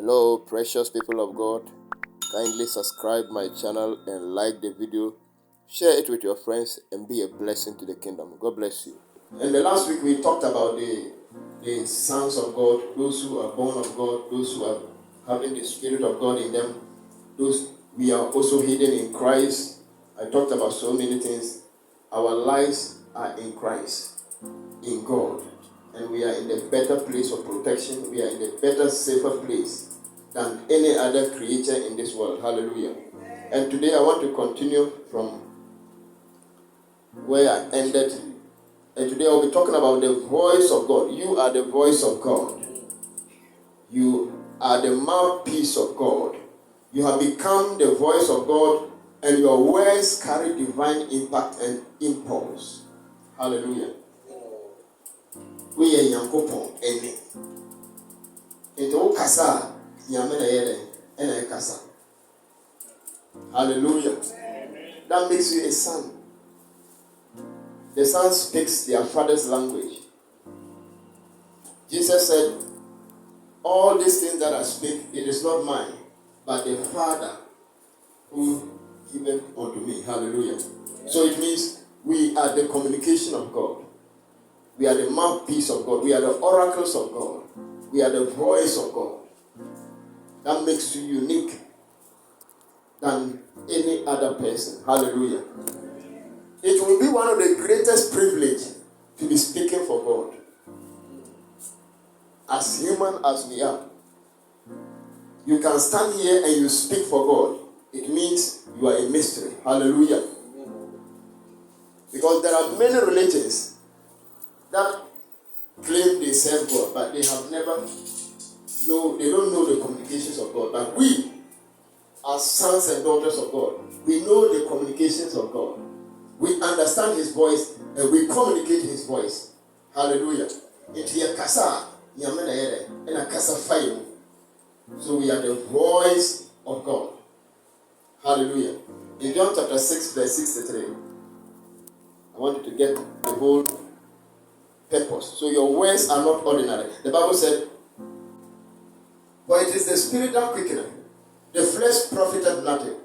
Hello, precious people of God. Kindly subscribe my channel and like the video. Share it with your friends and be a blessing to the kingdom. God bless you. And the last week we talked about the sons of God, those who are born of God, those who are having the Spirit of God in them. Those we are also hidden in Christ. I talked about so many things. Our lives are in Christ, in God. And we are in a better place of protection. We are in a better, safer place than any other creature in this world. Hallelujah. And today I want to continue from where I ended. And today I'll be talking about the voice of God. You are the voice of God. You are the mouthpiece of God. You have become the voice of God, and your words carry divine impact and impulse. Hallelujah. We are Yankopon, Amen. Into Kasa, Yamena and Kasa. Hallelujah. That makes you a son. The son speaks their father's language. Jesus said, all these things that I speak, it is not mine, but the Father who giveth unto me. Hallelujah. So it means we are the communication of God. We are the mouthpiece of God. We are the oracles of God. We are the voice of God. That makes you unique than any other person. Hallelujah. It will be one of the greatest privilege to be speaking for God. As human as we are, you can stand here and you speak for God. It means you are a mystery. Hallelujah. Because there are many religions that claim they serve God, but they have never they don't know the communications of God. But we, as sons and daughters of God, we know the communications of God. We understand His voice and we communicate His voice. Hallelujah. So we are the voice of God. Hallelujah. In John chapter 6, verse 63, I want you to get the whole purpose. So your words are not ordinary. The Bible said, "For it is the Spirit that quickeneth, the flesh profiteth nothing.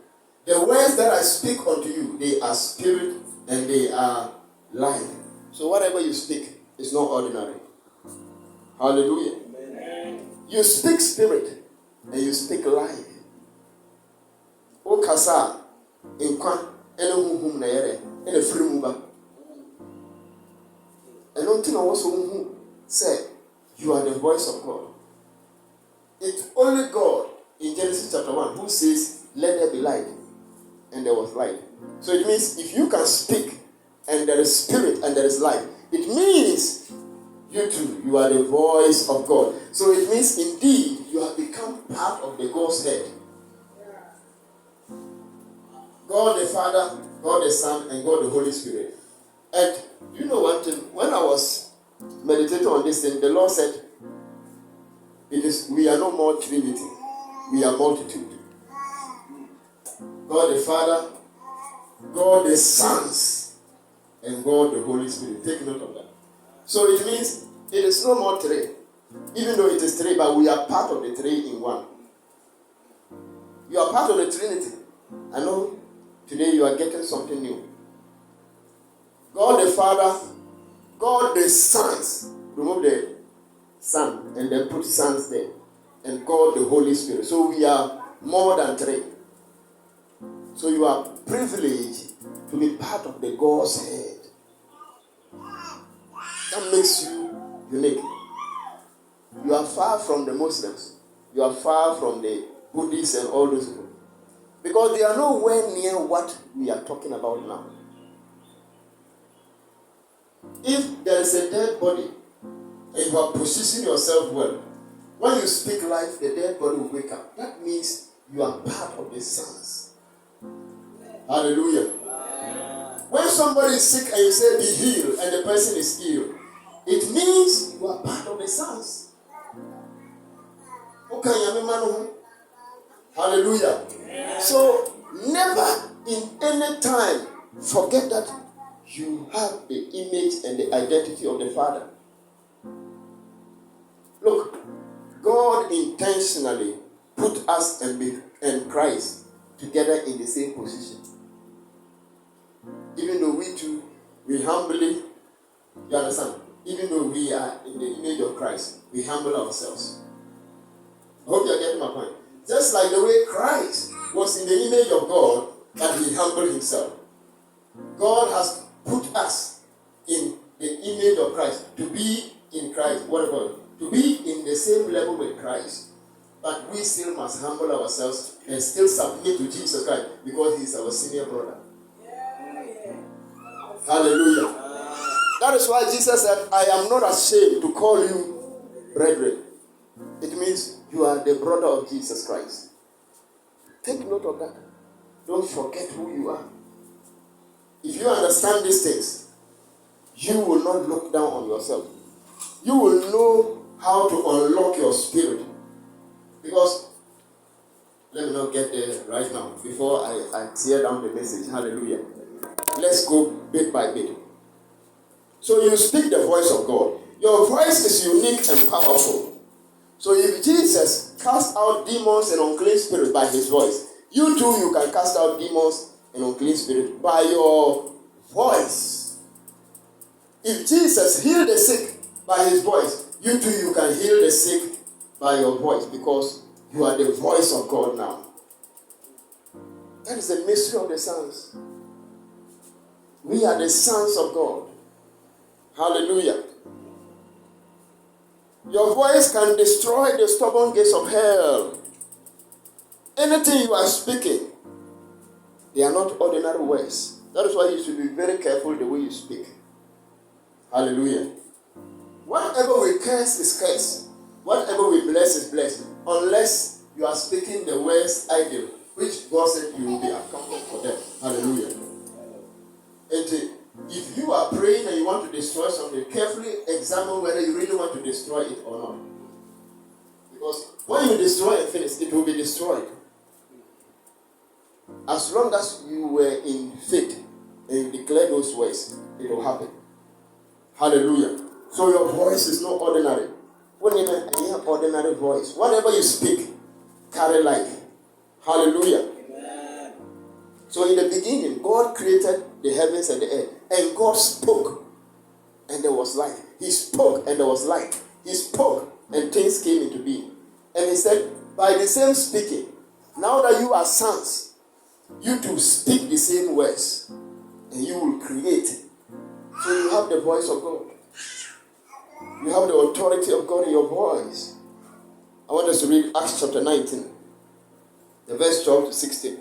The words that I speak unto you, they are spirit and they are life." So whatever you speak is not ordinary. Hallelujah. Amen. You speak spirit and you speak life. O kasa inkwa ene huhum na yere ene firimu ba. And until I also say you are the voice of God. It's only God in Genesis chapter 1 who says, "Let there be light," and there was light. So it means if you can speak and there is spirit and there is life, it means you too, you are the voice of God. So it means indeed you have become part of the God's head. God the Father, God the Son, and God the Holy Spirit. And you know one thing, when I was meditating on this thing, the Lord said, we are no more Trinity, we are multitude. God the Father, God the Sons, and God the Holy Spirit. Take note of that. So it means it is no more three. Even though it is three, but we are part of the three in one. You are part of the Trinity. I know today you are getting something new. God the Father, God the Sons. Remove the Son and then put Sons there. And God the Holy Spirit. So we are more than three. So you are privileged to be part of the God's head. That makes you unique. You are far from the Muslims. You are far from the Buddhists and all those people. Because they are nowhere near what we are talking about now. If there is a dead body and you are positioning yourself well, when you speak life, the dead body will wake up. That means you are part of the sons. Hallelujah. When somebody is sick and you say be healed and the person is healed, it means you are part of the sons. Hallelujah. So never in any time forget that you have the image and the identity of the Father. Look, God intentionally put us and Christ together in the same position. Even though we humbly, you understand? Even though we are in the image of Christ, we humble ourselves. I hope you're getting my point. Just like the way Christ was in the image of God, that he humbled himself. God has put us in the image of Christ, to be in Christ, whatever, to be in the same level with Christ. But we still must humble ourselves and still submit to Jesus Christ because he's our senior brother. Hallelujah. That is why Jesus said, I am not ashamed to call you brethren. It means you are the brother of Jesus Christ. Take note of that. Don't forget who you are. If you understand these things, you will not look down on yourself. You will know how to unlock your spirit. Because, let me not get there right now before I tear down the message. Hallelujah. Let's go bit by bit. So you speak the voice of God. Your voice is unique and powerful. So if Jesus cast out demons and unclean spirits by his voice, you too, you can cast out demons and unclean spirits by your voice. If Jesus healed the sick by his voice, you too, you can heal the sick by your voice because you are the voice of God now. That is the mystery of the sons. We are the sons of God. Hallelujah. Your voice can destroy the stubborn gates of hell. Anything you are speaking, they are not ordinary words. That is why you should be very careful the way you speak. Hallelujah. Whatever we curse is cursed. Whatever we bless is blessed. Unless you are speaking the words ideal, which God said you will be accountable for them. Hallelujah. And if you are praying and you want to destroy something, carefully examine whether you really want to destroy it or not. Because when you destroy and finish, it will be destroyed. As long as you were in faith and you declare those words, it will happen. Hallelujah. So your voice is not ordinary. When you have an ordinary voice, whatever you speak, carry life. Hallelujah. Amen. So in the beginning, God created the heavens and the earth. And God spoke, and there was light. He spoke, and there was light. He spoke, and things came into being. And he said, by the same speaking, now that you are sons, you too speak the same words, and you will create. So you have the voice of God. You have the authority of God in your voice. I want us to read Acts chapter 19, the verse 12 to 16.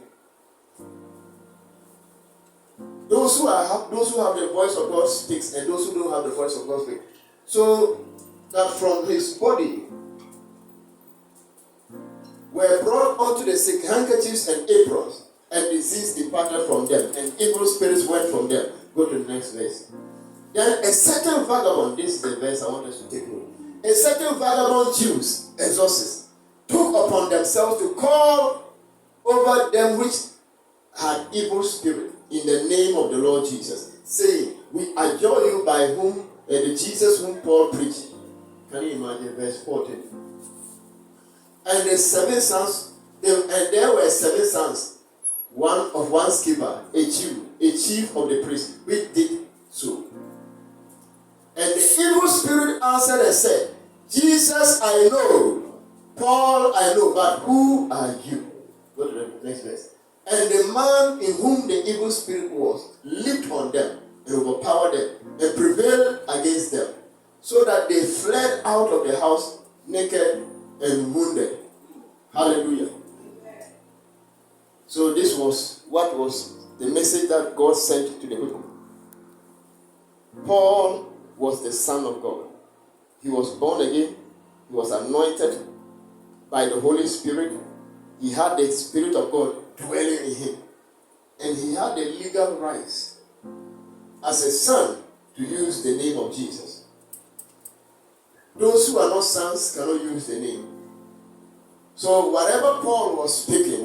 Those who have the voice of God speaks, and those who don't have the voice of God speak. So that from his body were brought unto the sick handkerchiefs and aprons, and disease departed from them, and evil spirits went from them. Go to the next verse. Then a certain vagabond, this is the verse I want us to take note. A certain vagabond Jews, exorcists, took upon themselves to call over them which had evil spirit in the name of the Lord Jesus, saying, we adjure you by whom, the Jesus whom Paul preached. Can you imagine verse 14? And the 7 sons, and there were 7 sons, one of one Sceva, a Jew, a chief of the priests, which did so. And the evil spirit answered and said, Jesus I know, Paul I know, but who are you? Go to the next verse. And the man in whom the evil spirit was leaped on them and overpowered them and prevailed against them, so that they fled out of the house naked and wounded. Hallelujah. So this was what was the message that God sent to the people. Paul was the Son of God. He was born again. He was anointed by the Holy Spirit. He had the Spirit of God dwelling in him. And he had the legal rights as a son to use the name of Jesus. Those who are not sons cannot use the name. So whatever Paul was speaking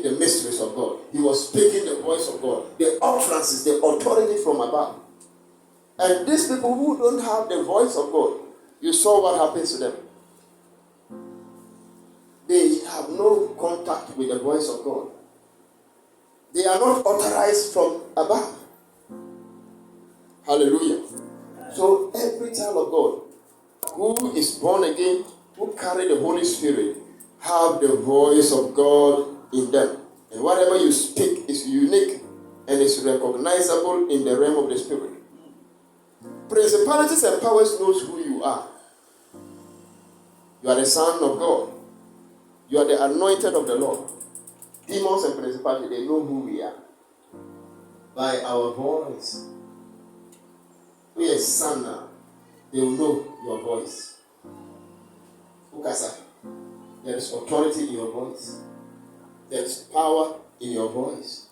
the mysteries of God. He was speaking the voice of God, the utterances, the authority from above. And these people who don't have the voice of God, you saw what happens to them. they have no contact with the voice of God. They are not authorized from above. Hallelujah. So every child of God who is born again, who carry the Holy Spirit, have the voice of God in them. And whatever you speak is unique and is recognizable in the realm of the Spirit. Principalities and powers knows who you are. You are the son of God. You are the anointed of the Lord. Demons and principalities, they know who we are. By our voice. We are son now. They will know your voice. Ukasa. There is authority in your voice. There is power in your voice.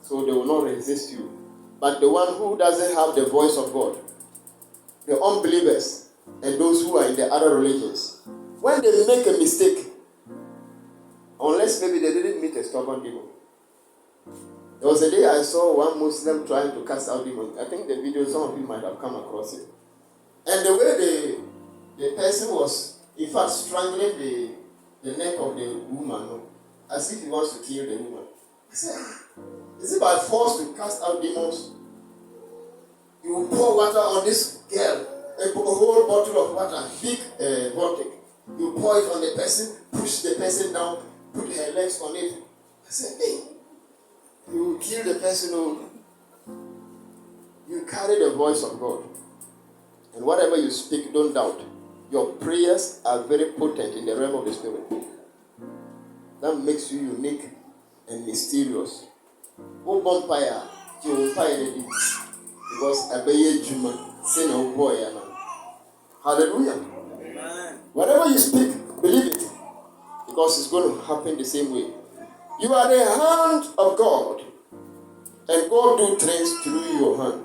So they will not resist you. But the one who doesn't have the voice of God, the unbelievers and those who are in the other religions, when they make a mistake, unless maybe they didn't meet a stubborn demon. There was a day I saw one Muslim trying to cast out demons. I think the video, some of you might have come across it. And the way the person was, in fact, strangling the neck of the woman, as if he wants to kill the woman. I said, is it by force to cast out demons? You will pour water on this girl, a whole bottle of water, big vodka. You pour it on the person, push the person down, put her legs on it. I said, hey, you will kill the person who you carry the voice of God. And whatever you speak, don't doubt. Your prayers are very potent in the realm of the Spirit. That makes you unique and mysterious. Who vampire? You vampire because I be a human. Say no boy, hallelujah. Amen. Whatever you speak, believe it, because it's going to happen the same way. You are the hand of God, and God do things through your hand.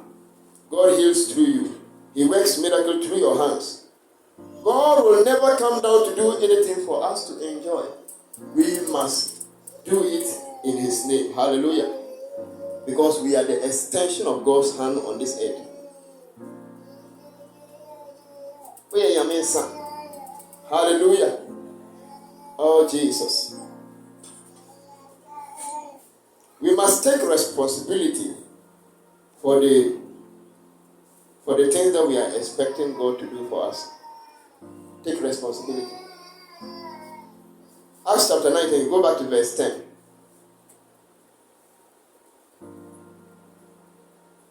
God heals through you. He works miracles through your hands. God will never come down to do anything for us to enjoy. We must do it in His name. Hallelujah. Because we are the extension of God's hand on this earth. We are your son. Hallelujah. Oh, Jesus. We must take responsibility for the things that we are expecting God to do for us. Take responsibility. Acts chapter 19, go back to verse 10.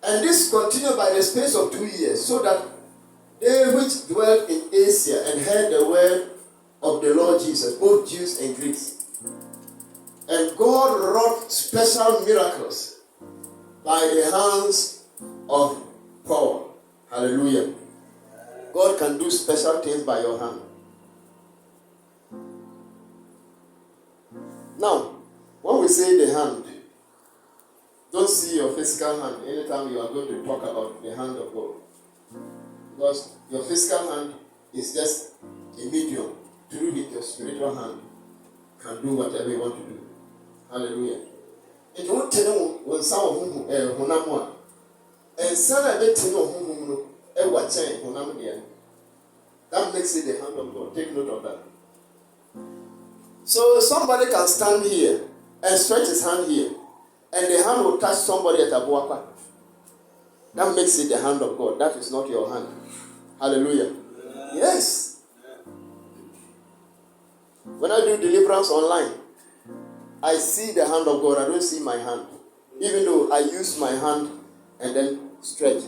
And this continued by the space of 2 years, so that they which dwelt in Asia and heard the word of the Lord Jesus, both Jews and Greeks. And God wrought special miracles by the hands of Paul. Hallelujah. God can do special things by your hand. Now, when we say the hand, don't see your physical hand anytime you are going to talk about the hand of God. Because your physical hand is just a medium through which your spiritual hand can do whatever you want to do. Hallelujah. It won't tell you when some of whom Honamwa and some of it whom that makes it the hand of God. Take note of that. So somebody can stand here and stretch his hand here, and the hand will touch somebody at Abuaka. That makes it the hand of God. That is not your hand. Hallelujah. Yes. When I do deliverance online, I see the hand of God. I don't see my hand. Even though I use my hand and then stretch.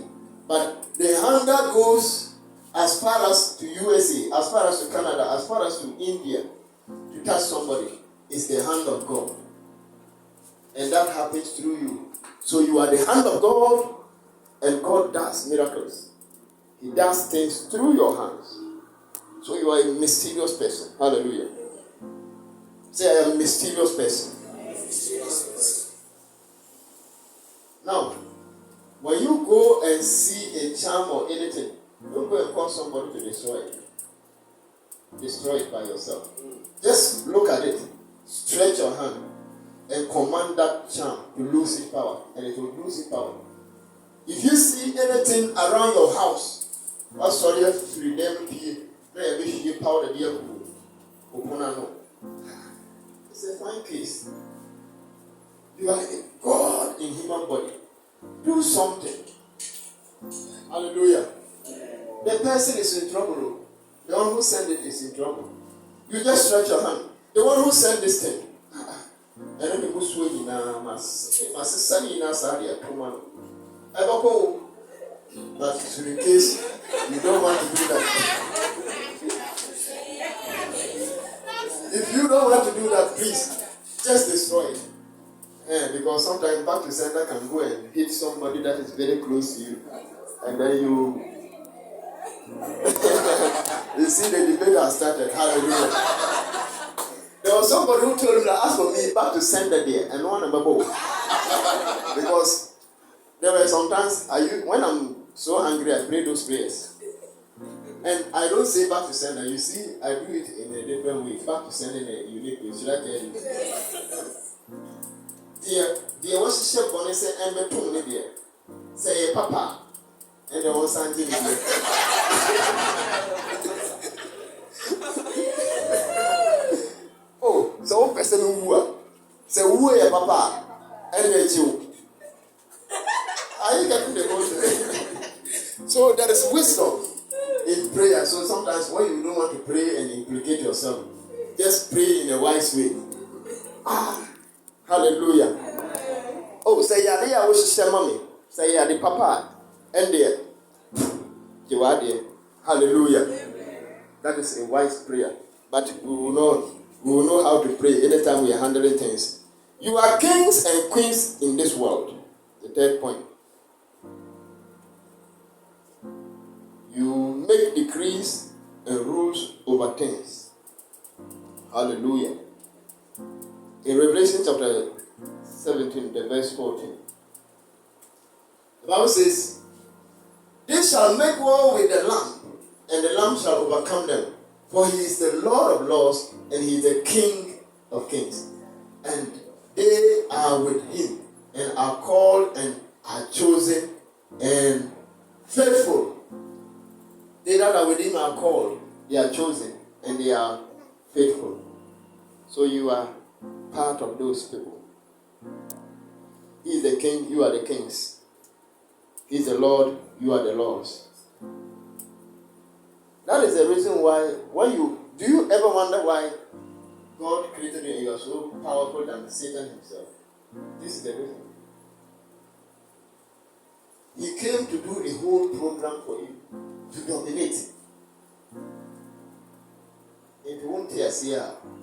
But the hand that goes as far as to USA, as far as to Canada, as far as to India, to touch somebody, is the hand of God. And that happens through you. So you are the hand of God, and God does miracles. He does things through your hands. So you are a mysterious person. Hallelujah. Say, I am a mysterious person. Now, when you go and see a charm or anything, don't go and call somebody to destroy it. Destroy it by yourself. Just look at it, stretch your hand, and command that charm to lose its power, and it will lose its power. If you see anything around your house, what's sorry, freedom, power, Opunano. It's a fine case. You are a God in human body. Do something. Hallelujah. The person is in trouble. The one who sent it is in trouble. You just stretch your hand. The one who sent this thing. And then the Muslim my sister in Asadia, but in case you don't want to do that. If you don't want to do that, please just destroy it. Because sometimes back to sender can go and hit somebody that is very close to you. And then you you see the debate has started. Hallelujah. There was somebody who told me to ask for me back to sender there and no one number both. Because there were sometimes when I'm so angry I pray those prayers. And I don't say back to sender. You see, I do it in a different way. Back to sender in a unique way. Should I tell you? Dear, what's the chef on say and me too me dear. Say papa. And there was something here. Oh, so one person who say who are papa and they you. Are you getting the whole? So there is wisdom in prayer. So sometimes when you don't want to pray and implicate yourself, just pray in a wise way. Hallelujah. Oh, say yeah, I wish to say mommy. Say yeah, the papa and there. You are there. Hallelujah. That is a wise prayer. But we will know how to pray anytime we are handling things. You are kings and queens in this world. The third point. You make decrees and rules over things. Hallelujah. In Revelation chapter 17, the verse 14. The Bible says, they shall make war with the Lamb, and the Lamb shall overcome them. For he is the Lord of lords, and he is the King of kings. And they are with him, and are called, and are chosen, and faithful. They that are with him are called, they are chosen, and they are faithful. So you are part of those people. He is the king, you are the kings. He is the Lord, you are the lords. That is the reason why, do you ever wonder why God created you and you are so powerful than Satan himself? This is the reason. He came to do a whole program for you, to dominate. If you won't hear,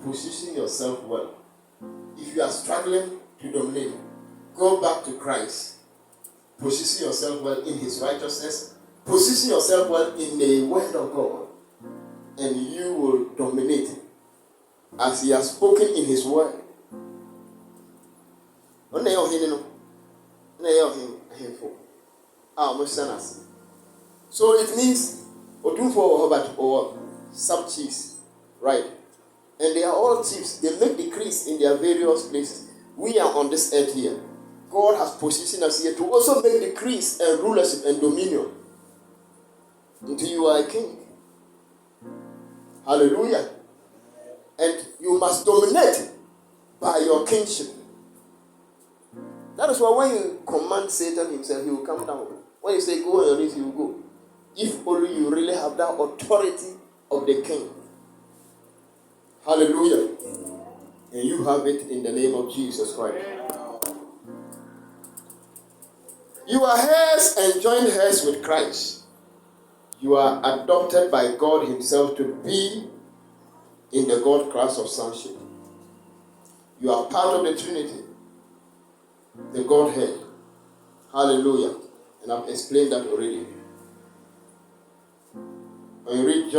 position yourself well. If you are struggling to dominate, go back to Christ. Position yourself well in his righteousness. Position yourself well in the word of God. And you will dominate as he has spoken in his word. So it means or sub-chiefs, right? And they are all chiefs. They make decrees in their various places. We are on this earth here. God has positioned us here to also make decrees and rulership and dominion until you are a king. Hallelujah. And you must dominate by your kingship. That is why when you command Satan himself, he will come down. When you say go on your knees, he will go. If only you really have that authority of the king. Hallelujah. And you have it in the name of Jesus Christ. You are heirs and joint heirs with Christ. You are adopted by God himself to be in the God class of sonship. You are part of the Trinity, the Godhead. Hallelujah. And I've explained that already. When you read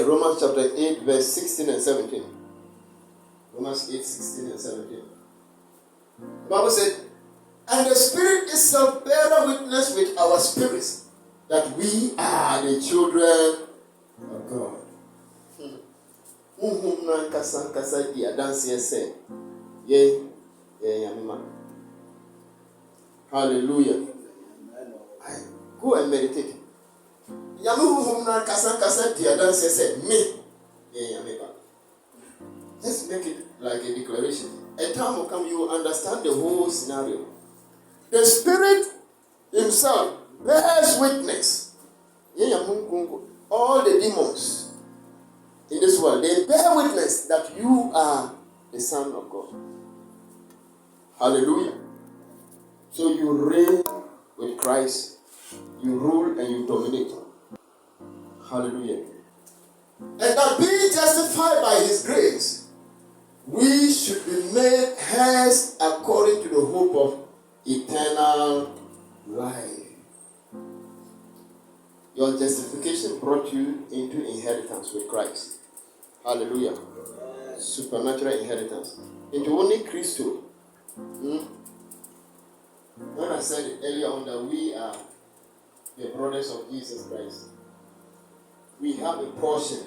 Romans chapter 8, verse 16 and 17. Romans 8, 16 and 17. The Bible said, and the Spirit itself bear witness with our spirits that we are the children of God. Hallelujah. Go and meditate. Me. Let's make it like a declaration. A time will come, you will understand the whole scenario. The Spirit Himself bears witness. All the demons in this world, they bear witness that you are the Son of God. Hallelujah. So you reign with Christ, you rule and you dominate. Hallelujah. And that being justified by His grace, we should be made heirs according to the hope of eternal life. Your justification brought you into inheritance with Christ. Hallelujah. Supernatural inheritance. Into only Christ. When I said it earlier on that we are the brothers of Jesus Christ, we have a portion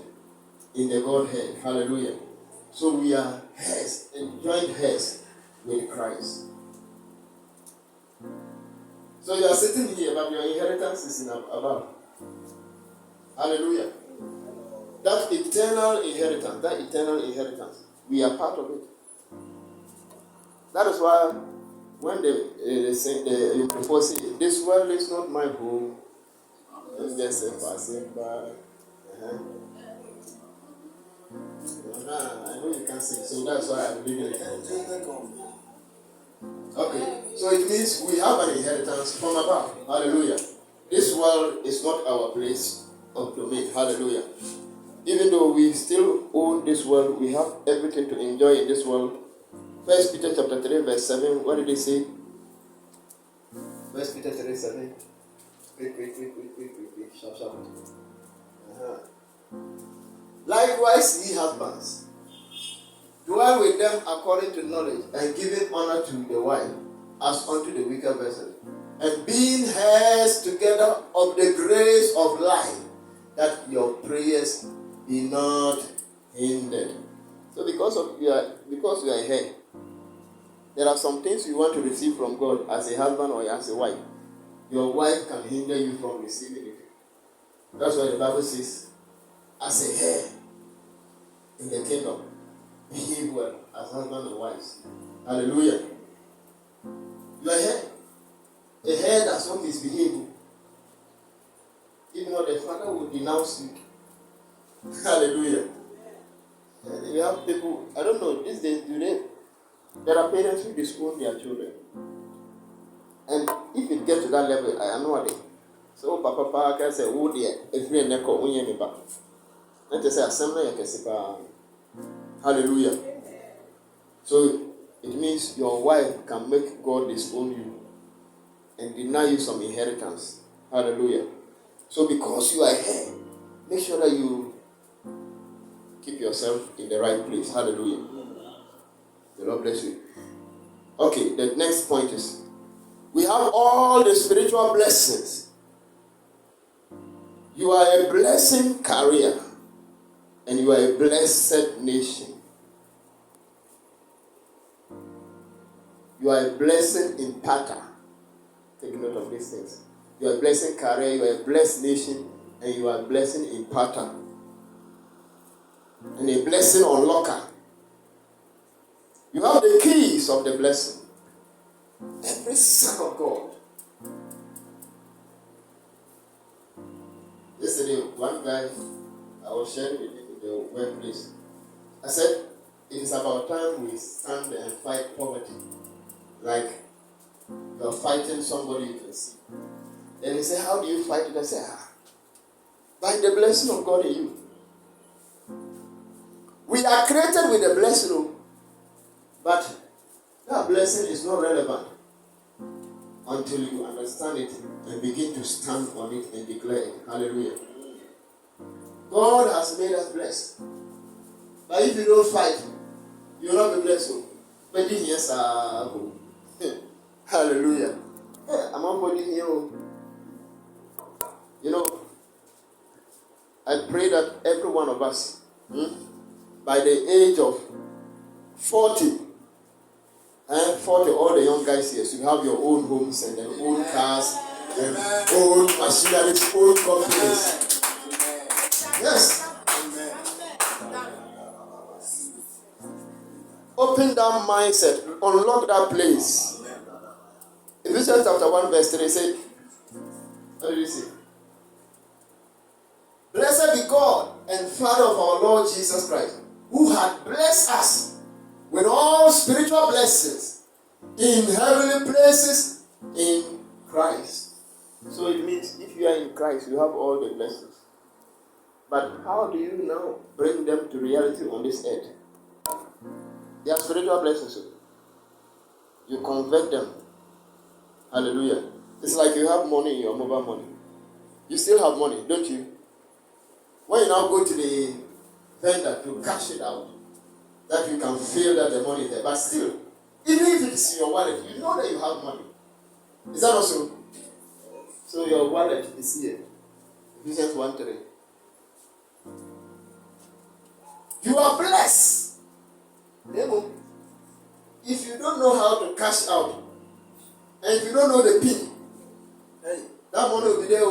in the Godhead. Hallelujah. So we are heirs and joint heirs with Christ. So you are sitting here, but your inheritance is in above. Hallelujah. That eternal inheritance, we are part of it. That is why when the people say, this world is not my home, it's just a passing by. I know you can't sing, so that's why I'm leaving it. Okay, so it means we have an inheritance from above. Hallelujah. This world is not our place of domain. Hallelujah. Even though we still own this world, we have everything to enjoy in this world. 1 Peter chapter 3 verse 7, what did he say? 1 Peter 3 7. Quick. Sharp. Likewise, ye husbands, dwell with them according to knowledge, and giving honor to the wife, as unto the weaker vessel, and being heirs together of the grace of life, that your prayers be not hindered. So because you are a head, there are some things you want to receive from God as a husband or as a wife. Your wife can hinder you from receiving it. That's why the Bible says, as a head in the kingdom, behave well as husband and wives. Hallelujah. You are a head. A head does not misbehave. Even though the father will denounce you. Hallelujah. And you have people, I don't know, these days, there are parents who disown their children. And if it gets to that level, I am not there. So, Papa can say, oh dear, if you're not going to back. Let us say, assembly, I can say, hallelujah. So, it means your wife can make God disown you and deny you some inheritance. Hallelujah. So, because you are here, make sure that you keep yourself in the right place. Hallelujah. The Lord bless you. Okay, the next point is, we have all the spiritual blessings. You are a blessing carrier, and you are a blessed nation. You are a blessing imparter. Take note of these things. You are a blessing carrier, you are a blessed nation, and you are a blessing imparter. And a blessing unlocker. You have the keys of the blessing. Every son of God. Yesterday, one guy, I was sharing with him in the workplace. I said, it is about time we stand and fight poverty. Like, you are fighting somebody you can see. Then he said, how do you fight it? I said, by the blessing of God in you. We are created with a blessing, but that blessing is not relevant until you understand it and begin to stand on it and declare it. Hallelujah. God has made us blessed. But if you don't fight, you will not be blessed. But yes, hallelujah. I'm not putting here. You know, I pray that every one of us, by the age of 40, all the young guys here, so you have your own homes and your own cars, and own machinery, own companies. Yes. that mindset, unlock that place. Ephesians chapter 1 verse 3 said, what did you say? Blessed be God and Father of our Lord Jesus Christ, who had blessed us with all spiritual blessings in heavenly places in Christ. So it means if you are in Christ, you have all the blessings. But how do you now bring them to reality on this earth? They are spiritual blessings. You convert them. Hallelujah. It's like you have money in your mobile money. You still have money, don't you? When you now go to the vendor to cash it out, that you can feel that the money is there. But still, even if it's in your wallet, you know that you have money. Is that also? So your wallet is here. Ephesians 1:3. You are blessed. If you don't know how to cash out, and if you don't know the PIN, that money will be there.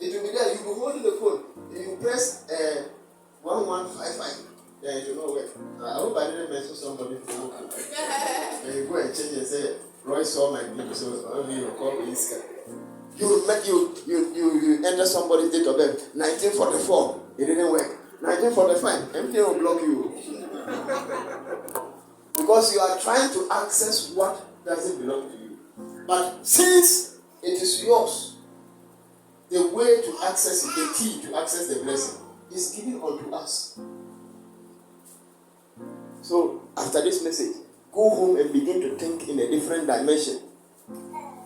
It will be there. You will hold the phone. You press 1155. Then it will not work. I hope I didn't mention somebody from work. Then you go and change and say, Roy saw my PIN, so you will call me Iska. You enter somebody's date of birth. 1944. It didn't work. 1945. Everything will block you. Because you are trying to access what doesn't belong to you. But since it is yours, the way to access it, the key to access the blessing, is given unto us. So, after this message, go home and begin to think in a different dimension.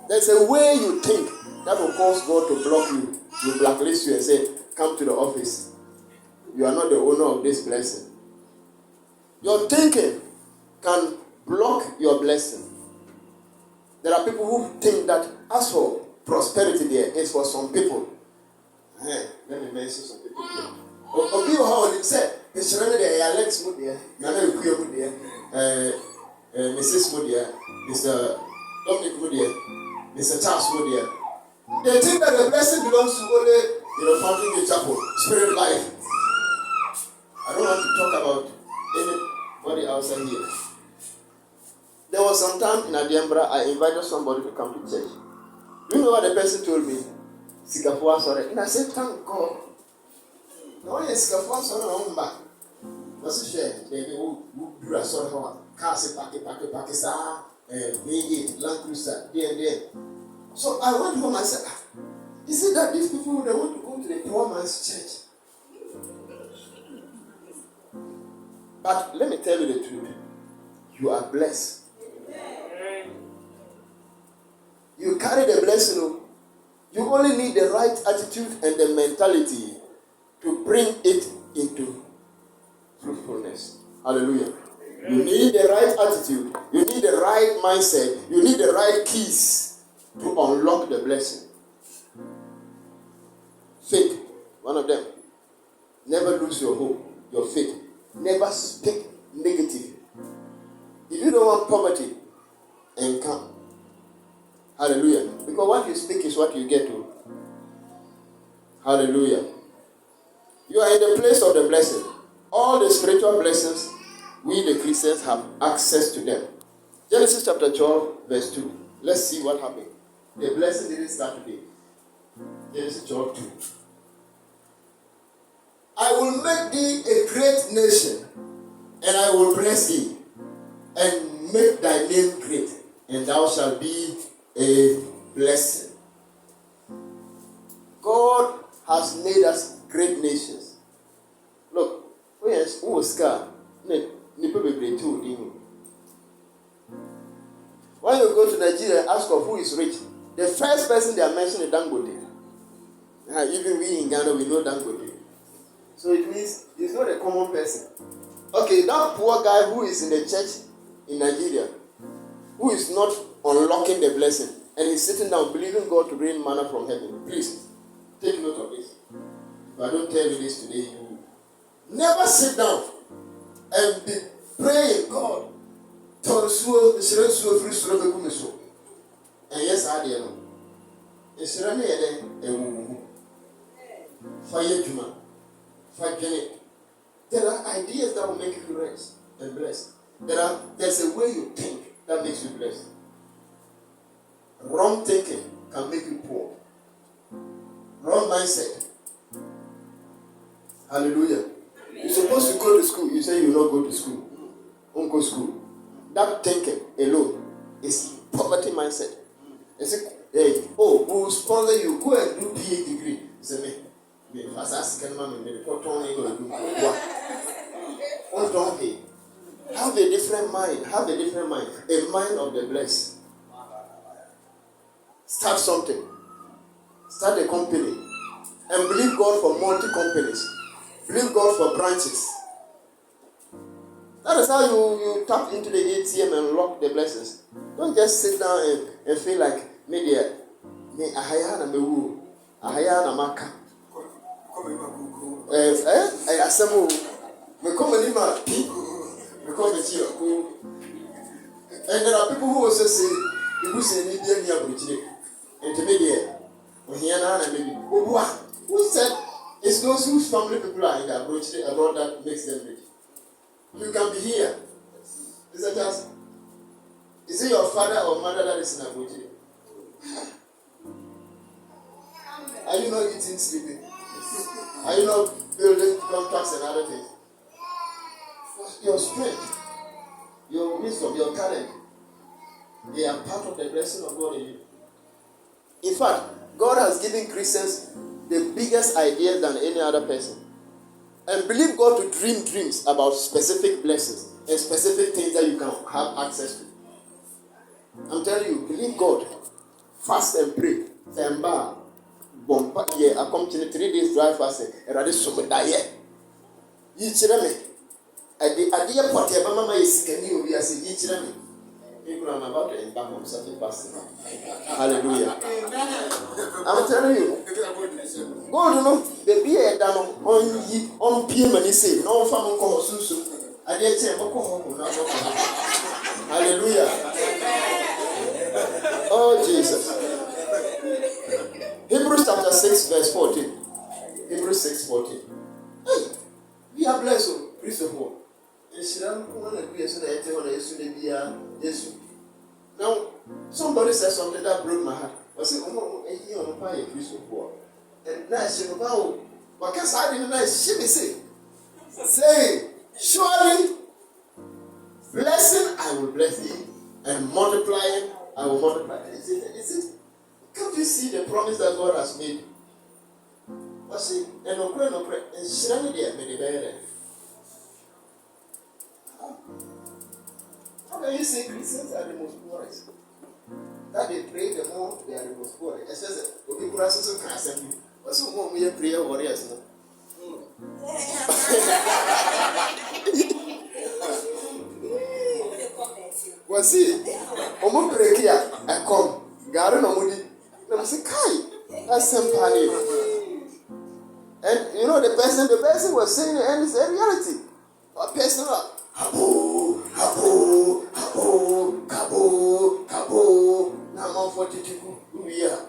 There's a way you think that will cause God to block you. You blacklist you and say, come to the office. You are not the owner of this blessing. Your thinking can block your blessing. There are people who think that as for prosperity there is for some people. Let me mention some people. Obi how he said, Mr. Alex Mudia, Nana Kuyo Mudia, Mrs. Mudia, Mr. Dominic Mudia, Mr. Charles Mudia. They think that the blessing belongs to only founding the chapel, spirit life. I don't want to talk about anybody outside here. There was some time in Adiambra, I invited somebody to come to church. You know what the person told me? Sikafua sorry. And I said, thank God. No, yes, Sikafua sorry, I'm back. What's the share? Baby, who do a sort of cast Pakistan, V8, Land Cruiser, there. So I went home and said, is it that these people they want to go to the poor man's church? But let me tell you the truth. You are blessed. You carry the blessing. You only need the right attitude and the mentality to bring it into fruitfulness. Hallelujah. You need the right attitude. You need the right mindset. You need the right keys to unlock the blessing. Faith, one of them. Never lose your hope, your faith. Never speak negative. If you don't want poverty, and come. Hallelujah. Because what you speak is what you get to. Hallelujah. You are in the place of the blessing. All the spiritual blessings, we the Christians have access to them. Genesis chapter 12, verse 2. Let's see what happened. The blessing didn't start today. Genesis 12, 2. I will make thee a great nation, and I will bless thee, and make thy name great, and thou shalt be a blessing. God has made us great nations. Look, who was scar? When you go to Nigeria and ask of who is rich, the first person they are mentioning is Dangote. Even we in Ghana, we know Dangote. So it means he's not a common person. Okay, that poor guy who is in the church in Nigeria, who is not unlocking the blessing, and he's sitting down believing God to rain manna from heaven. Please, take note of this. If I don't tell you this today, you never sit down and be praying, God. And yes, I did. It's really fire Juma. There are ideas that will make you rest and blessed. There's a way you think that makes you blessed. Wrong thinking can make you poor. Wrong mindset. Hallelujah. You're supposed to go to school. You say you will not go to school. Won't go to school. That thinking alone is poverty mindset. You say, hey, oh, who will sponsor you? Go and do PA degree. You say, me. As I ask him, what don't you do? What don't he? Have a different mind. Have a different mind. A mind of the blessed. Start something. Start a company. And believe God for multi-companies. Believe God for branches. That is how you tap into the ATM and unlock the blessings. Don't just sit down and feel like maybe ahaya na mewu, ahaya na maka. Asemu, we come and ima because it's here. And there are people who also say, "You say ni dia ni abuchire." Intermediate. When he and maybe who said it's those whose family people are in the abroad that makes them rich. You can be here. Is it your father or mother that is in Abuja? Are you not eating, sleeping? Are you not building contracts and other things? Your strength, your wisdom, your talent, they are part of the blessing of God in you. In fact, God has given Christians the biggest ideas than any other person. And believe God to dream dreams about specific blessings and specific things that you can have access to. I'm telling you, believe God. Fast and pray. Femba. Bomba. Yeah, I come to the 3 days dry fasting. And I did so much that yeah. You children me. I did put your mama is can you be as a teacher me. People are about to embark on such a fasting. Hallelujah. I'm telling you. God, you know, the beer down on PM and he said, no family call Susu. I didn't say, hallelujah. Oh, Jesus. Hebrews chapter 6, verse 14. Hebrews 6:14. Hey, we are blessed, Christ of all. Now, somebody said something that broke my heart. I said, oh, he on fire, Christ of all. And now she know, what can I do? She be saying, surely, blessing I will bless thee, and multiplying I will multiply. Is it? Can't you see the promise that God has made? But see, and no pray, and she don't need it. How can you say Christians are the most poorest? That they pray the more, they are the most poor. It says, okay, people are so cancer. What's the more we prayer warriors? What's it? Omo break here, I come. Garden Omudi. I say, Kai, that's simple. And you know, the person was saying, and it's a reality. A person, Habo, now I'm 42. We are.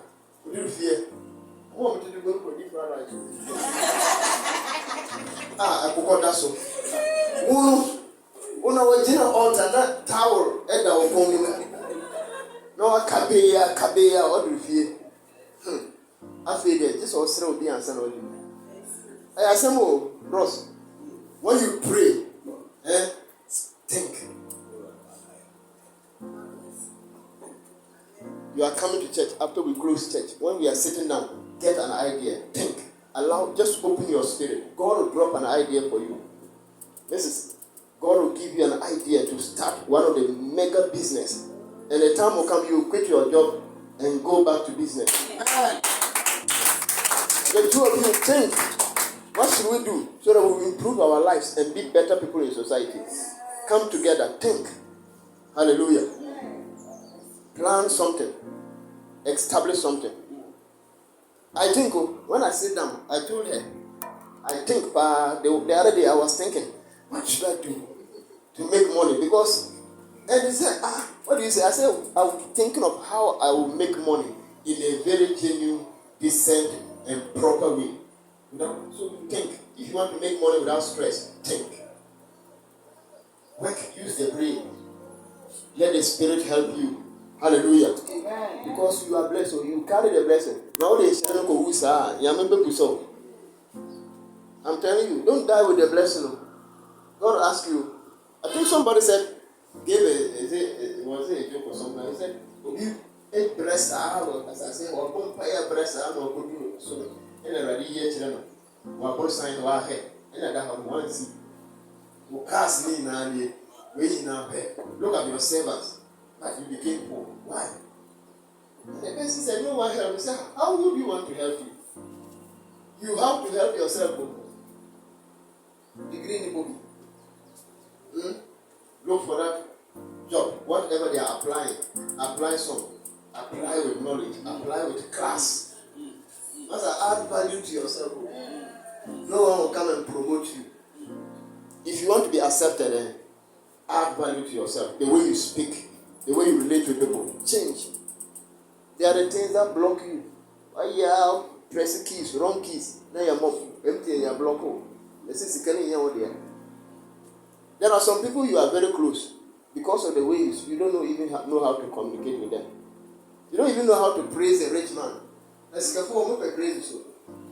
We do fear. I want to go for different right. I forgot that so. When I was in an altar, that tower, and I was going. No, Kabea, what do you fear? I feel that this also will be answered. I assemble, Ross. When you pray, think. You are coming to church after we close church. When we are sitting down, get an idea. Think. Just open your spirit. God will drop an idea for you. God will give you an idea to start one of the mega business. And the time will come, you will quit your job and go back to business. The two of you think, what should we do so that we will improve our lives and be better people in society? Come together, think. Hallelujah. Plan something. Establish something. I think when I sit down, I told her, I think the other day I was thinking, what should I do to make money? Because, and he said, what do you say? I said, I was thinking of how I will make money in a very genuine, decent, and proper way. So think. If you want to make money without stress, think. Work, use the brain. Let the Spirit help you. Hallelujah. Amen. Because you are blessed, so you carry the blessing. Now they say, I'm telling you, don't die with the blessing. God ask you. I think somebody said, was it a joke or something? He said, you ate breast, as I say, or compare breast, I know, could do so. And a ready children, or both sign our head, and I have one seat. Who cast me now, waiting now, look at your servants, but you became poor. Why? And the person said, no one help. He said, how would you want to help you? You have to help yourself. Degree in the book. Look for that job, whatever they are applying. Apply some. Apply with knowledge. Apply with class. Must add value to yourself. No one will come and promote you. If you want to be accepted, add value to yourself. The way you speak, the way you relate with people, change. There are the things that block you. Press keys, wrong keys. Now you're empty and you're blocked. There are some people you are very close because of the way you don't even know how to communicate with them. You don't even know how to praise a rich man. Let's go for a praise.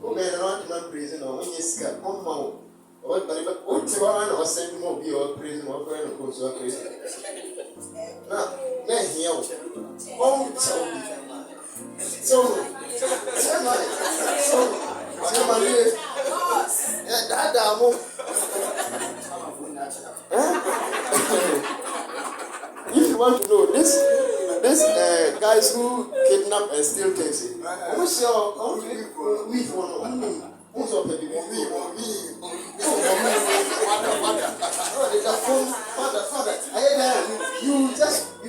Oh, man, I want to praise him. When you see a mom, what or send more be or praise him or friend or so praise. Now, man, here, oh, so, if you want to know this guys who kidnap and steal things, who's your we you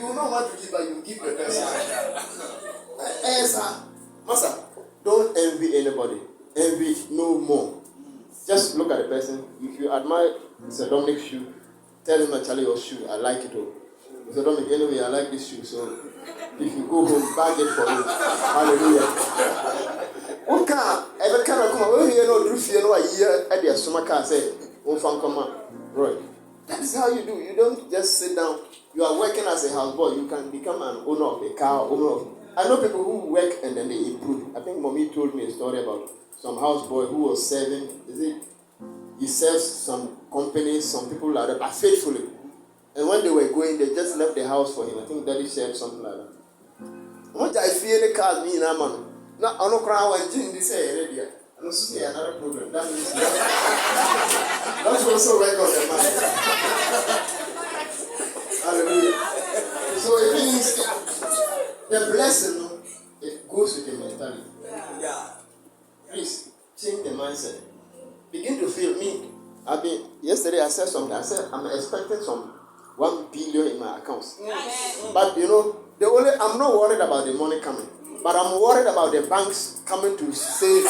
will not want to give, but you give the person. Master, don't envy anybody. Envy no more. Just look at the person. If you admire Mr. Dominic's shoe, tell him actually your shoe. I like it all. Mr. Dominic, anyway, I like this shoe. So if you go home, bag it for me. Hallelujah. Okay, every kind of come over here, no, do you know a year at the stomach car say, oh, fan come on. Right. That is how you do. You don't just sit down. You are working as a houseboy. You can become an owner of a car, owner of. I know people who work and then they improve. I think Mommy told me a story about some houseboy who was serving. He serves some companies, some people like that, but faithfully. And when they were going, they just left the house for him. I think Daddy shared something like that. What I fear the cars me in a man. Now I don't cry when Jim this already. I don't see another problem. That means that's also work on the mind. Hallelujah. So it means the blessing, it goes with the mentality. Yeah. Please change the mindset. Begin to feel me. Yesterday I said something. I said I'm expecting some 1 billion in my accounts. Yes. But you know, I'm not worried about the money coming. But I'm worried about the banks coming to say.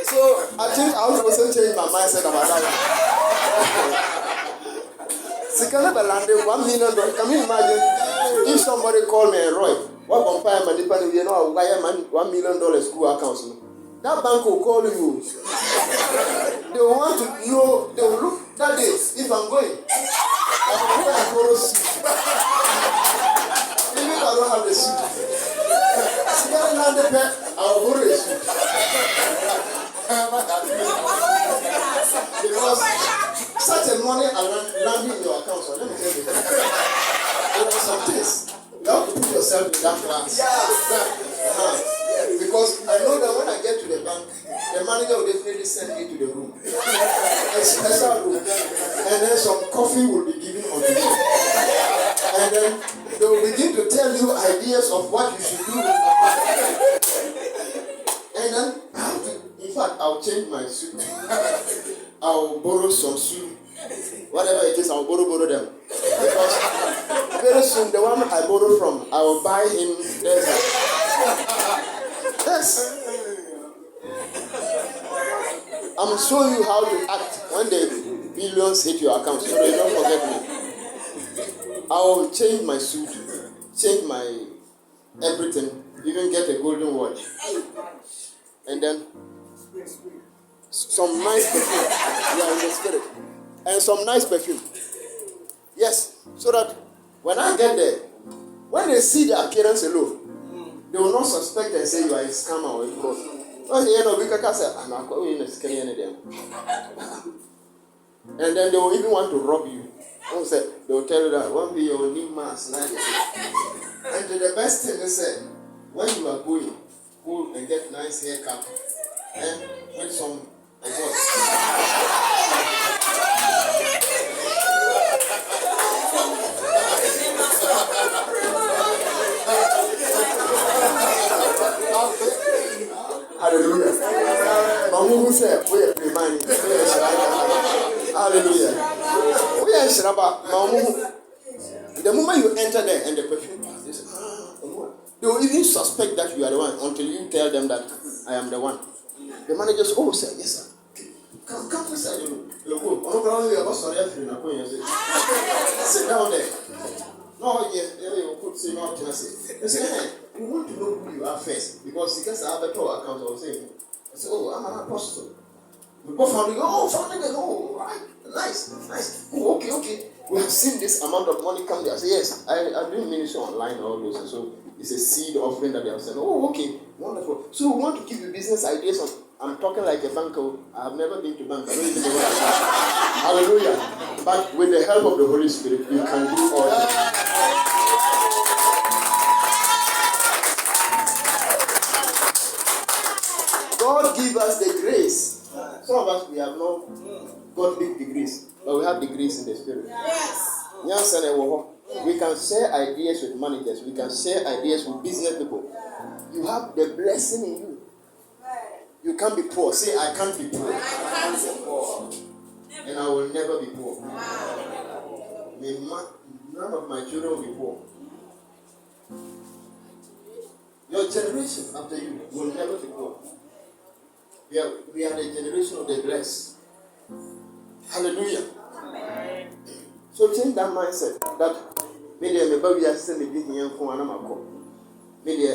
So I think I will also change my mindset about that. $1 million. Can you imagine if somebody called me and Roy, what compare my dependent, you know, wire $1 million school accounts? That bank will call you. They want to know, they will look that day if I'm going. I will go and borrow suit. Even if I don't have the suit. I will borrow a suit. Because such a money landing in your account, so let me tell you. There are some things. You have to put yourself in that class. Because I know that when I get to the bank, the manager will definitely send me to the room. A special room. And then some coffee will be given on the room. And then they will begin to tell you ideas of what you should do. And then I have to, in fact, I'll change my suit. I'll borrow some suit. Whatever it is, I'll borrow them. Because very soon, the one I borrow from, I will buy him Yes. I'm showing you how to act when the billions hit your account, so you don't forget me. I will change my suit, change my everything. even get a golden watch. And then some nice perfume. You are in the spirit. And some nice perfume. Yes. So that when I get there, when they see the appearance alone, they will not suspect and say you are a scammer or a fraud. And then they will even want to rob you. They will tell you that one day you will need mass. And the best thing they say, when you are going, go and get nice haircut and with some Hallelujah. Mamu said, we are reminding. Hallelujah. We are Shraba. Mamu. The moment you enter there and the perfume, they will even suspect that you are the one until you tell them that I am the one. The manager says, oh, sir, yes, sir. Come inside. You go. Sit down there. No, yes, you could say no. They say, hey, we want to know who you are first. Because I have a tour account, I was saying, I said, oh, I'm an apostle. We go found oh, right, nice. Oh, okay. We have seen this amount of money come there. I said, yes, I do ministry online, all those. And so it's a seed offering that they have said, oh, okay, wonderful. So we want to give you business ideas on. I'm talking like a banker. I have never been to bank. I don't even know what I said. Hallelujah. But with the help of the Holy Spirit, you can do all things. God give us the grace. Some of us, we have not got big degrees, but we have degrees in the spirit. Yes. We can share ideas with managers. We can share ideas with business people. You have the blessing in you. You can't be poor. Say, I can't be poor. And I will never be poor. May none of my children will be poor. Your generation after you will never be poor. We are the generation of the blessed. Hallelujah. So change that mindset. That maybe we are still living here for an amako. Maybe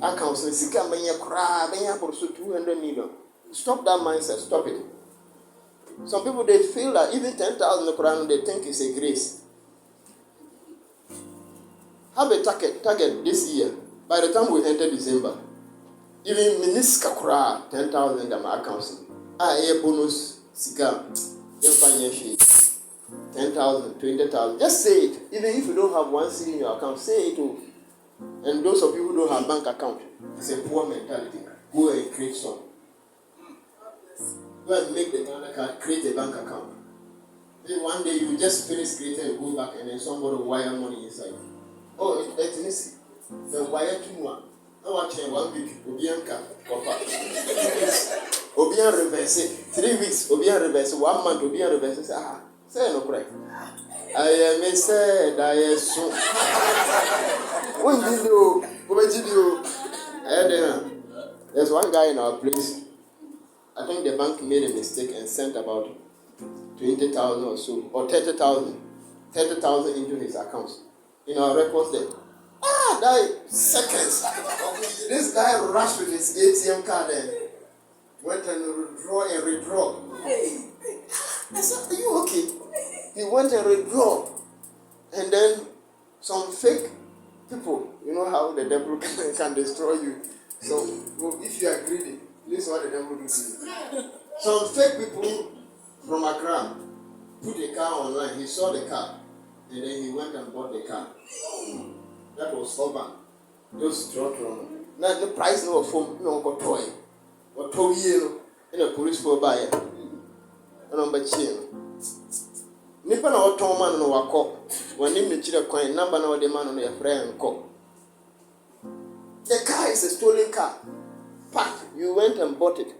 accounts and sika many cry, many for 200 million. Stop that mindset. Stop it. Some people they feel that even 10,000 the Quran they think is a grace. Have a target this year. By the time we enter December, even Miniska Kura 10,000 in my accounts. A bonus sika. 10,000, 20,000. Just say it. Even if you don't have one cedi in your account, say it too. And those of you who don't have bank account, it's a poor mentality. Go and create some. Go and make the bank account, create a bank account. Then one day you just finish creating and go back and then somebody will wire money inside. Oh, it's easy. The wire 2-1. No one can 1 week. Obianka, Papa. 2 weeks. Obian reverse. 3 weeks. Obian reverse. 1 month. Obian reverse. Say no correct. I am said I am so. One video. There's one guy in our place. I think the bank made a mistake and sent about 20,000 or so, or 30,000 into his accounts. In our records there. That seconds. This guy rushed with his ATM card and went and redraw. I said, are you okay? He went and redraw. And then some fake people, you know how the devil can destroy you. So if you are greedy, this is what the devil will do to you. Some fake people from Accra put a car online. He saw the car. And then he went and bought the car. That was urban. Those trotron. Now the price no phone no got toy. Or toy in a police for buyer. Number chain. Nipa na oton man no wako. When him the chira coin number na the man on your friend call. The car is a stolen car. Packed. You went and bought it.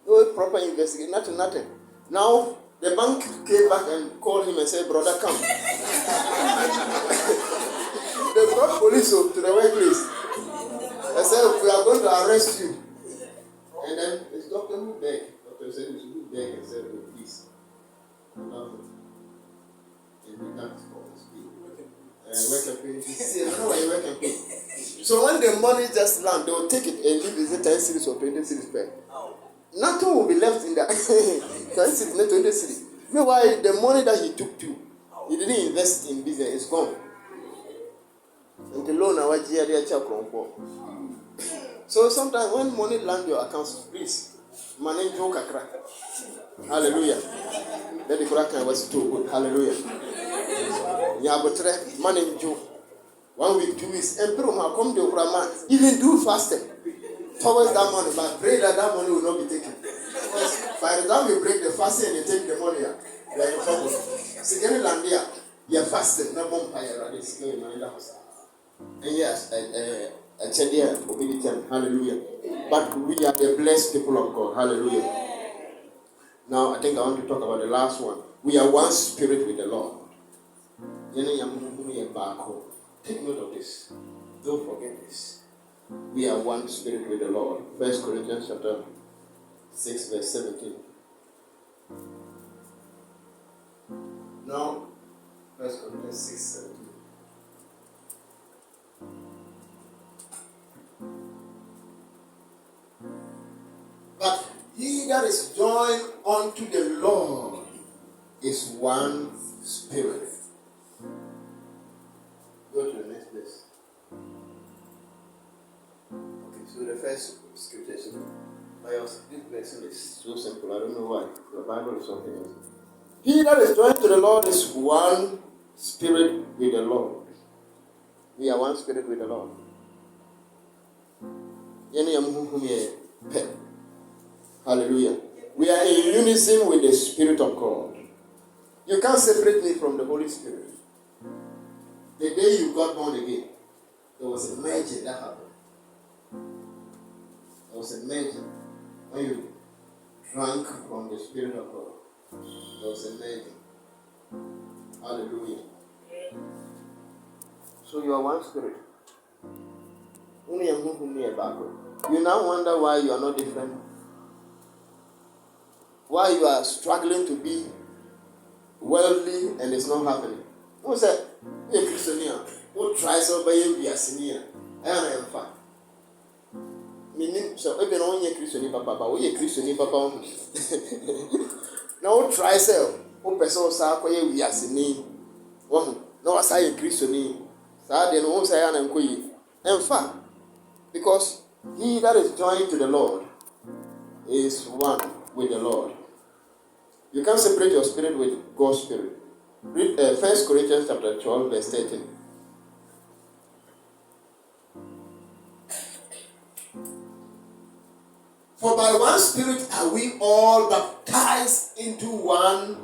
No proper investigation. Nothing. Now the bank came back and called him and said, brother, come. They brought police to the workplace. They said, we are going to arrest you. And then it's doctor who begged. Doctor said, you should beg and said, oh, please. Love it. And we can't call this people. Work and pay. You see, I don't know why you work and pay. So when the money just land, they will take it and leave it 10 cities or 20 cities per. Nothing will be left in that 10 cities, not 20 cities. Meanwhile, the money that he took to, he didn't invest in business, it's gone. And the loan I was here, so sometimes when money land your accounts, please, money joke a crack. Hallelujah. Let the crack was too good. Hallelujah. Yeah, but money joke. 1 week, 2 weeks, and come to Ukraine, even do fasting towards that money, but pray that that money will not be taken. Because by the time you break the fasting and you take the money, you are in trouble. Second land here, you are fasting, no more fire, it's going on in the house. And yes, a chedia, obedient, hallelujah. But we are the blessed people of God, hallelujah. Now, I think I want to talk about the last one. We are one spirit with the Lord. Take note of this. Don't forget this. We are one spirit with the Lord. 1 Corinthians chapter 6, verse 17. Now, 1 Corinthians 6, 17. But he that is joined unto the Lord is one spirit. Go to the next place. Okay, so the first scripture is this verse is so simple. I don't know why. The Bible is something else. He that is joined to the Lord is one spirit with the Lord. We are one spirit with the Lord. Hallelujah. We are in unison with the Spirit of God. You can't separate me from the Holy Spirit. The day you got born again, there was a merging that happened. There was a merging. When you drank from the Spirit of God, there was a merging. Hallelujah. So you are one spirit. You now wonder why you are not different. Why you are struggling to be worldly and it's not happening. Who said, hey, Christian, who tries to obey you as senior? I am fine. Meaning, so if you don't hear Christian, Papa, we hear Christian, Papa. Now try self. Who person say we are senior? No, I say Christian. So then who say I am going? In fact, because he that is joined to the Lord is one with the Lord. You can't separate your spirit with God's spirit. Read 1 Corinthians chapter 12, verse 13. For by one spirit are we all baptized into one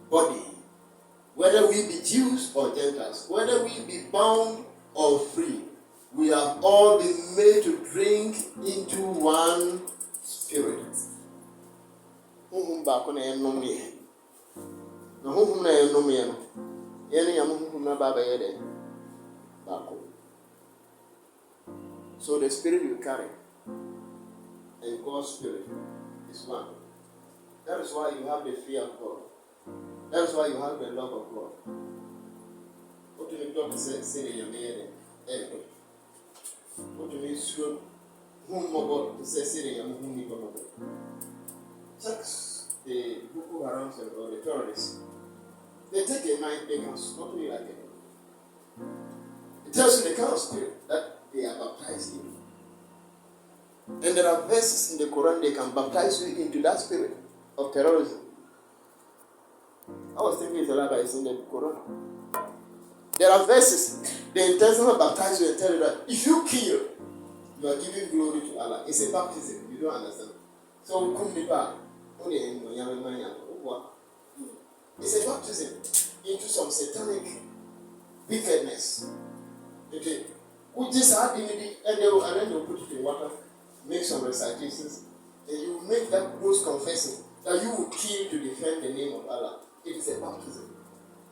body, whether we be Jews or Gentiles, whether we be bound or free, we have all been made to drink into one spirit. So the spirit you carry and God's spirit is one. That is why you have the fear of God. That is why you have the love of God. What do you doctor say in your head? What do you mean? Whom God say in your home? Check the Boko Haram or the terrorists. They take a knife, they can stop you like it. It tells you the kind of spirit that they are baptized in. And there are verses in the Quran they can baptize you into that spirit of terrorism. I was thinking it's a rabbi is in the Quran. There are verses they intentionally baptize you and tell you that if you kill, you are giving glory to Allah. It's a baptism. You don't understand. So it's a baptism into some satanic wickedness. Okay. We just add divinity and then they'll put it in water, make some recitations, and you make that most confessing that you will kill to defend the name of Allah. It is a baptism.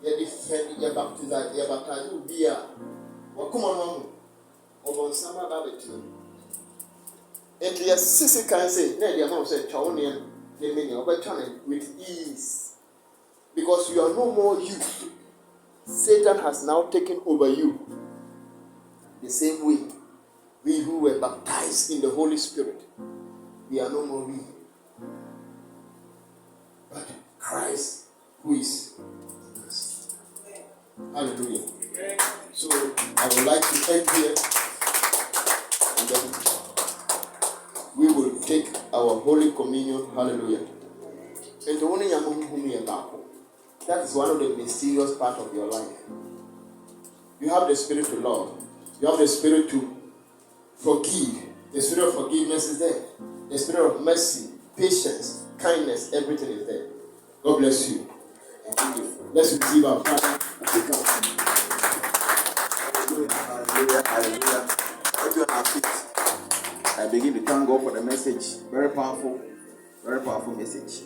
You defend your baptism, your baptism will be a Wakumamamu or on Sama Babati. And your sister can say, no, your mom said, Chawonian, the meaning of with ease. Because you are no more you. Satan has now taken over you. The same way We who were baptized in the Holy Spirit, we are no more we, but Christ who is in us. Hallelujah. So I would like to end here, and then we will take our Holy Communion. Hallelujah. That is one of the mysterious parts of your life. You have the spirit to love. You have the spirit to forgive. The spirit of forgiveness is there. The spirit of mercy, patience, kindness, everything is there. God bless you. Let's receive our Father. Hallelujah. Hallelujah. Put you on our feet. I begin to thank God for the message. Very powerful message.